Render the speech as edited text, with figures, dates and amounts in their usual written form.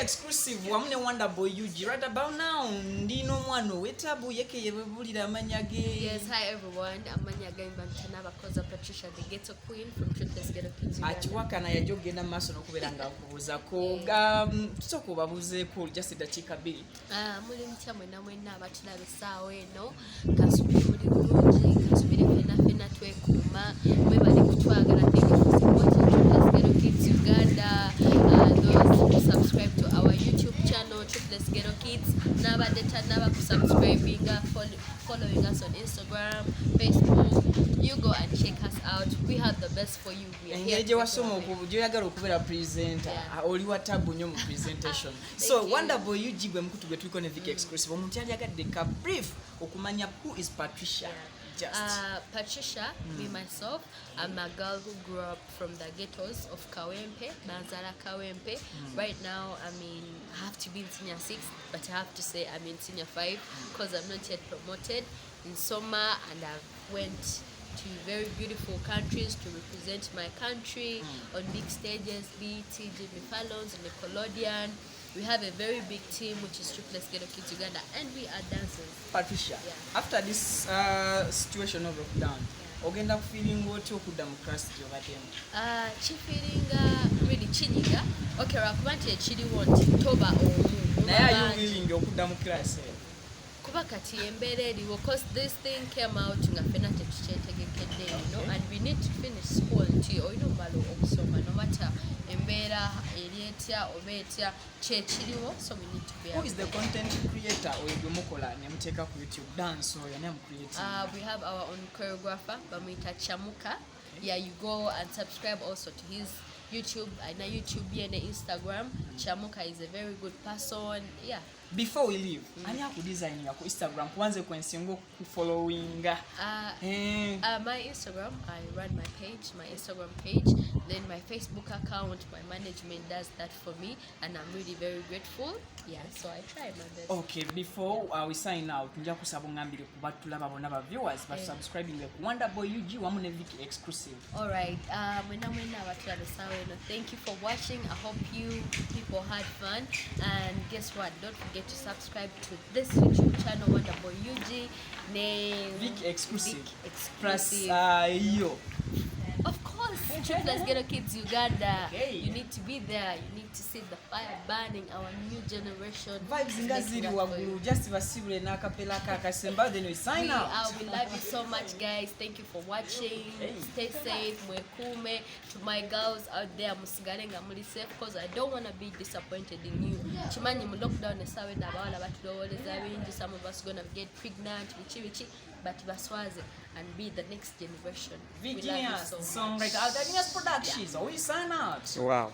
exclusive wamune Wonder Boy UG right about now ndino mwana wetabu yeke yebulira amanyage. Yes, hi everyone. Amanyage mbantana bakoza Patricia the Ghetto Queen from Ghetto Kids. Achiwaka na yajogenda maso nokuberanga kubuza ko tusoko babuze ko just dakika 2. Muli mtya mwena abatulabe sawa eno kasubiri muri bulungi kasubiri fena twekuma mwebali kutwagala thank you for supporting Ghetto Kids Uganda. Those who subscribe to our YouTube channel Ghetto Kids naba subscribing following us on Instagram, Facebook. You go and check us out. We have the best for you. We are here. Presentation. So Wonder Boy UG gwe mkutu gwe tuliko ne Vicky exclusive. Omuntu yali agadde ka brief okumanya who is Patricia. Patricia, me myself, I'm a girl who grew up from the ghettos of Kawempe, Banzara Kawempe. Right now, I have to be in senior 6, but I have to say I'm in senior 5 because I'm not yet promoted in summer, and I went to very beautiful countries to represent my country on big stages, BET, Jimmy Fallon's, Nickelodeon. We have a very big team, which is Ghetto Kids Uganda, and we are dancers. Patricia, after this situation of lockdown, ogenda feeling what you could class feeling really chinyiga. Okay, rakubante chidi want toba o. Na you feeling you could class. Kuba kati embere because this thing came out ngafena tekichetegekede, and we need to finish school until malo okusoma no matter embera elietya obeetya chechiriwo, so we need to be. Who is the content creator or Ebimukula nemuteka ku YouTube dance or your name creating? We have our own choreographer Bamita Chamuka. Yeah, you go and subscribe also to his YouTube and YouTube and Instagram. Chamuka is a very good person. Yeah. Before we leave, ani akudesign yako Instagram kwanze kwensingo following. My Instagram, I run my Instagram page, then my Facebook account, my management does that for me, and I'm really very grateful. Yeah, so I try my best. Okay, before we sign out, nja kusaba ngambire kubatulaba bona ba viewers but subscribing the Wonder Boy UG wamune Vicky exclusive. All right. Mwena abatulabe sawa eno. Thank you for watching. I hope you people had fun, and guess what? Don't forget to subscribe to this YouTube channel Wonder Boy UG name Vicky exclusive. Plus yo. Of course, Ghetto Kids Uganda. You need to be there. You need to see the fire burning. Our new generation. Vibes ngaziri wagulu. Just vasibule na kapela kakasemba. Then we sign out. We love you so much, guys. Thank you for watching. Stay safe. Mwekume. To my girls out there, musigalenga muli safe, because I don't want to be disappointed in you. Chimanyi mu lockdown esawe na bawala batulowoleza bingi. Some of us gonna get pregnant. Bichi. But baswaze and be the next generation. Virginia's songwriter, Virginia's Productions. We sign out. Wow.